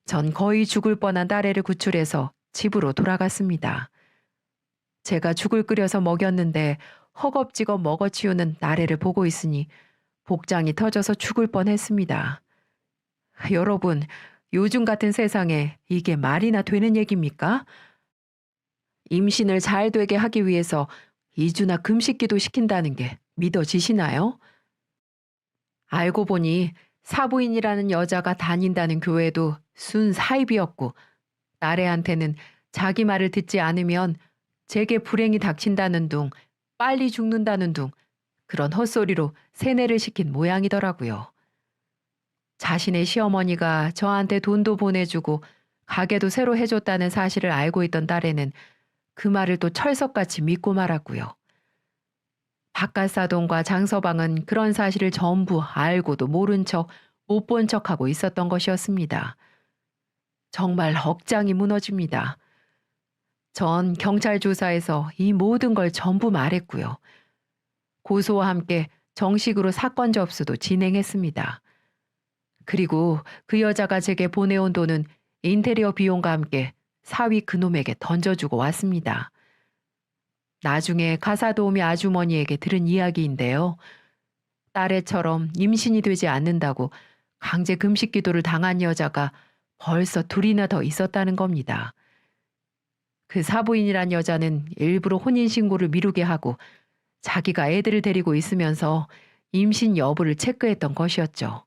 전 거의 죽을 뻔한 딸애를 구출해서 집으로 돌아갔습니다. 제가 죽을 끓여서 먹였는데 허겁지겁 먹어치우는 나래를 보고 있으니 복장이 터져서 죽을 뻔했습니다. 여러분, 요즘 같은 세상에 이게 말이나 되는 얘기입니까? 임신을 잘 되게 하기 위해서 2주나 금식기도 시킨다는 게 믿어지시나요? 알고 보니 사부인이라는 여자가 다닌다는 교회도 순 사입이었고 나래한테는 자기 말을 듣지 않으면 제게 불행이 닥친다는 둥, 빨리 죽는다는 둥 그런 헛소리로 세뇌를 시킨 모양이더라고요. 자신의 시어머니가 저한테 돈도 보내주고 가게도 새로 해줬다는 사실을 알고 있던 딸애는 그 말을 또 철석같이 믿고 말았고요. 바깥사돈과 장서방은 그런 사실을 전부 알고도 모른 척, 못 본 척하고 있었던 것이었습니다. 정말 억장이 무너집니다. 전 경찰 조사에서 이 모든 걸 전부 말했고요. 고소와 함께 정식으로 사건 접수도 진행했습니다. 그리고 그 여자가 제게 보내온 돈은 인테리어 비용과 함께 사위 그놈에게 던져주고 왔습니다. 나중에 가사도우미 아주머니에게 들은 이야기인데요. 딸애처럼 임신이 되지 않는다고 강제 금식 기도를 당한 여자가 벌써 둘이나 더 있었다는 겁니다. 그 사부인이란 여자는 일부러 혼인신고를 미루게 하고 자기가 애들을 데리고 있으면서 임신 여부를 체크했던 것이었죠.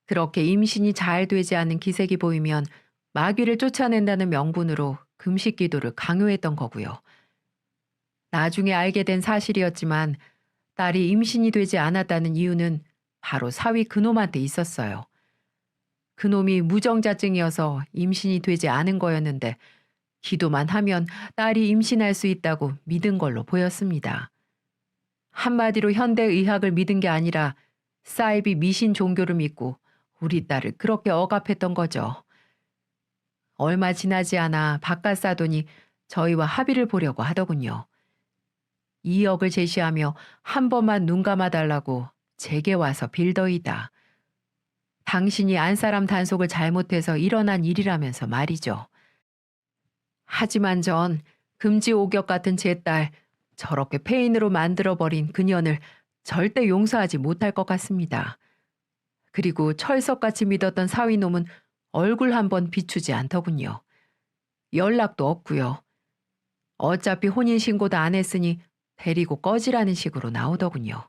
그렇게 임신이 잘 되지 않는 기색이 보이면 마귀를 쫓아낸다는 명분으로 금식 기도를 강요했던 거고요. 나중에 알게 된 사실이었지만 딸이 임신이 되지 않았다는 이유는 바로 사위 그놈한테 있었어요. 그놈이 무정자증이어서 임신이 되지 않은 거였는데 기도만 하면 딸이 임신할 수 있다고 믿은 걸로 보였습니다. 한마디로 현대의학을 믿은 게 아니라 사이비 미신 종교를 믿고 우리 딸을 그렇게 억압했던 거죠. 얼마 지나지 않아 바깥사돈이 저희와 합의를 보려고 하더군요. 2억을 제시하며 한 번만 눈 감아달라고 제게 와서 빌더이다. 당신이 안사람 단속을 잘못해서 일어난 일이라면서 말이죠. 하지만 전 금지 오격 같은 제 딸 저렇게 폐인으로 만들어버린 그년을 절대 용서하지 못할 것 같습니다. 그리고 철석같이 믿었던 사위놈은 얼굴 한번 비추지 않더군요. 연락도 없고요. 어차피 혼인신고도 안 했으니 데리고 꺼지라는 식으로 나오더군요.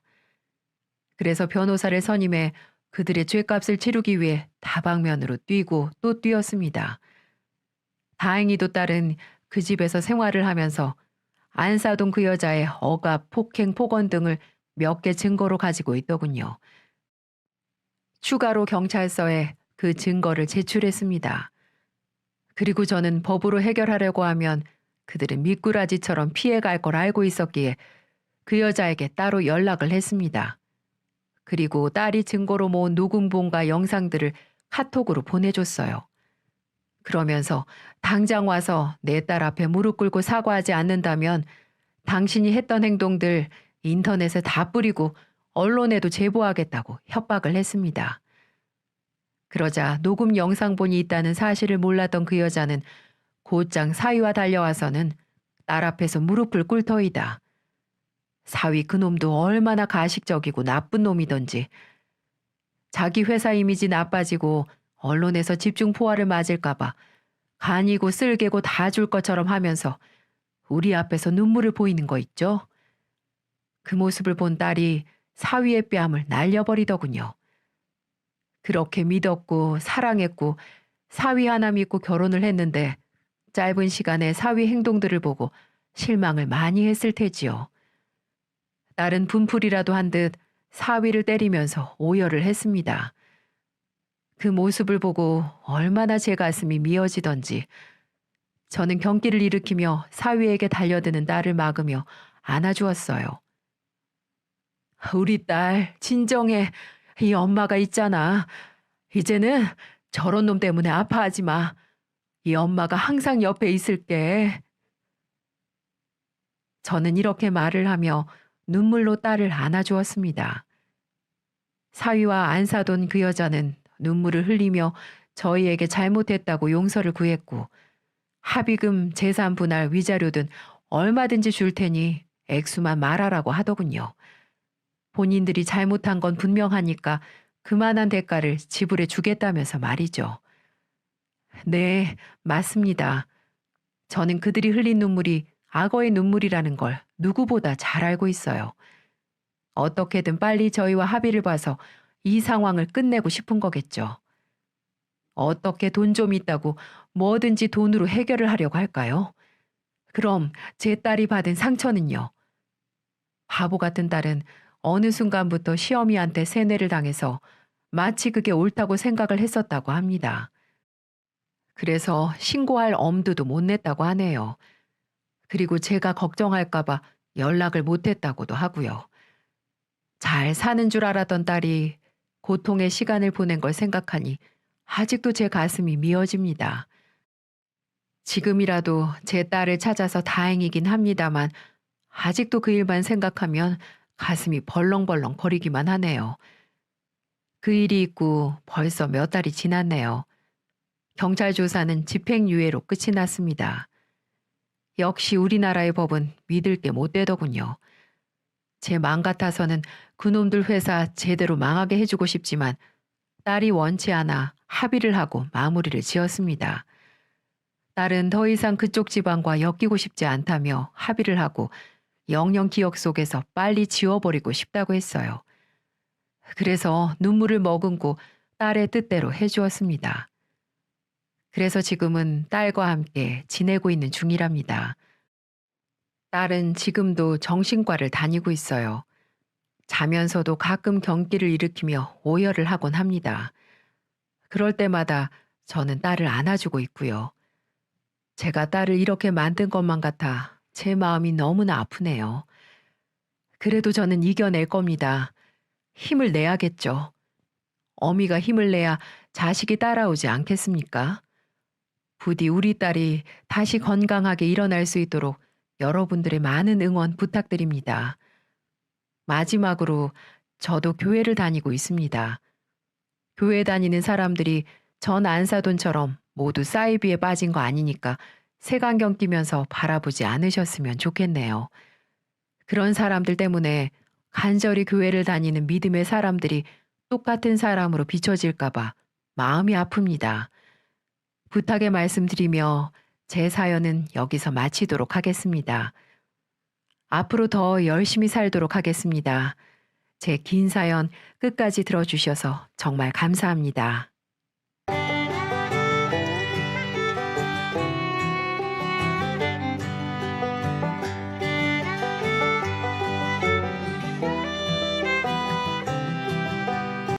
그래서 변호사를 선임해 그들의 죄값을 치르기 위해 다방면으로 뛰고 또 뛰었습니다. 다행히도 딸은 그 집에서 생활을 하면서 안사동 그 여자의 억압, 폭행, 폭언 등을 몇 개 증거로 가지고 있더군요. 추가로 경찰서에 그 증거를 제출했습니다. 그리고 저는 법으로 해결하려고 하면 그들은 미꾸라지처럼 피해갈 걸 알고 있었기에 그 여자에게 따로 연락을 했습니다. 그리고 딸이 증거로 모은 녹음본과 영상들을 카톡으로 보내줬어요. 그러면서 당장 와서 내 딸 앞에 무릎 꿇고 사과하지 않는다면 당신이 했던 행동들 인터넷에 다 뿌리고 언론에도 제보하겠다고 협박을 했습니다. 그러자 녹음 영상본이 있다는 사실을 몰랐던 그 여자는 곧장 사위와 달려와서는 딸 앞에서 무릎을 꿇더이다. 사위 그놈도 얼마나 가식적이고 나쁜 놈이던지 자기 회사 이미지 나빠지고 언론에서 집중 포화를 맞을까봐 간이고 쓸개고 다 줄 것처럼 하면서 우리 앞에서 눈물을 보이는 거 있죠? 그 모습을 본 딸이 사위의 뺨을 날려버리더군요. 그렇게 믿었고 사랑했고 사위 하나 믿고 결혼을 했는데 짧은 시간에 사위 행동들을 보고 실망을 많이 했을 테지요. 딸은 분풀이라도 한 듯 사위를 때리면서 오열을 했습니다. 그 모습을 보고 얼마나 제 가슴이 미어지던지 저는 경기를 일으키며 사위에게 달려드는 딸을 막으며 안아주었어요. 우리 딸 진정해. 이 엄마가 있잖아. 이제는 저런 놈 때문에 아파하지 마. 이 엄마가 항상 옆에 있을게. 저는 이렇게 말을 하며 눈물로 딸을 안아주었습니다. 사위와 안 사돈 그 여자는 눈물을 흘리며 저희에게 잘못했다고 용서를 구했고 합의금, 재산 분할, 위자료 등 얼마든지 줄 테니 액수만 말하라고 하더군요. 본인들이 잘못한 건 분명하니까 그만한 대가를 지불해 주겠다면서 말이죠. 네, 맞습니다. 저는 그들이 흘린 눈물이 악어의 눈물이라는 걸 누구보다 잘 알고 있어요. 어떻게든 빨리 저희와 합의를 봐서 이 상황을 끝내고 싶은 거겠죠. 어떻게 돈 좀 있다고 뭐든지 돈으로 해결을 하려고 할까요? 그럼 제 딸이 받은 상처는요? 바보 같은 딸은 어느 순간부터 시어미한테 세뇌를 당해서 마치 그게 옳다고 생각을 했었다고 합니다. 그래서 신고할 엄두도 못 냈다고 하네요. 그리고 제가 걱정할까봐 연락을 못 했다고도 하고요. 잘 사는 줄 알았던 딸이 고통의 시간을 보낸 걸 생각하니 아직도 제 가슴이 미어집니다. 지금이라도 제 딸을 찾아서 다행이긴 합니다만 아직도 그 일만 생각하면 가슴이 벌렁벌렁 거리기만 하네요. 그 일이 있고 벌써 몇 달이 지났네요. 경찰 조사는 집행유예로 끝이 났습니다. 역시 우리나라의 법은 믿을 게 못 되더군요. 제 맘 같아서는 그놈들 회사 제대로 망하게 해주고 싶지만 딸이 원치 않아 합의를 하고 마무리를 지었습니다. 딸은 더 이상 그쪽 집안과 엮이고 싶지 않다며 합의를 하고 영영 기억 속에서 빨리 지워버리고 싶다고 했어요. 그래서 눈물을 머금고 딸의 뜻대로 해주었습니다. 그래서 지금은 딸과 함께 지내고 있는 중이랍니다. 딸은 지금도 정신과를 다니고 있어요. 자면서도 가끔 경기를 일으키며 오열을 하곤 합니다. 그럴 때마다 저는 딸을 안아주고 있고요. 제가 딸을 이렇게 만든 것만 같아 제 마음이 너무나 아프네요. 그래도 저는 이겨낼 겁니다. 힘을 내야겠죠. 어미가 힘을 내야 자식이 따라오지 않겠습니까? 부디 우리 딸이 다시 건강하게 일어날 수 있도록 여러분들의 많은 응원 부탁드립니다. 마지막으로 저도 교회를 다니고 있습니다. 교회 다니는 사람들이 전 안사돈처럼 모두 사이비에 빠진 거 아니니까 색안경 끼면서 바라보지 않으셨으면 좋겠네요. 그런 사람들 때문에 간절히 교회를 다니는 믿음의 사람들이 똑같은 사람으로 비춰질까봐 마음이 아픕니다. 부탁의 말씀드리며 제 사연은 여기서 마치도록 하겠습니다. 앞으로 더 열심히 살도록 하겠습니다. 제 긴 사연 끝까지 들어주셔서 정말 감사합니다.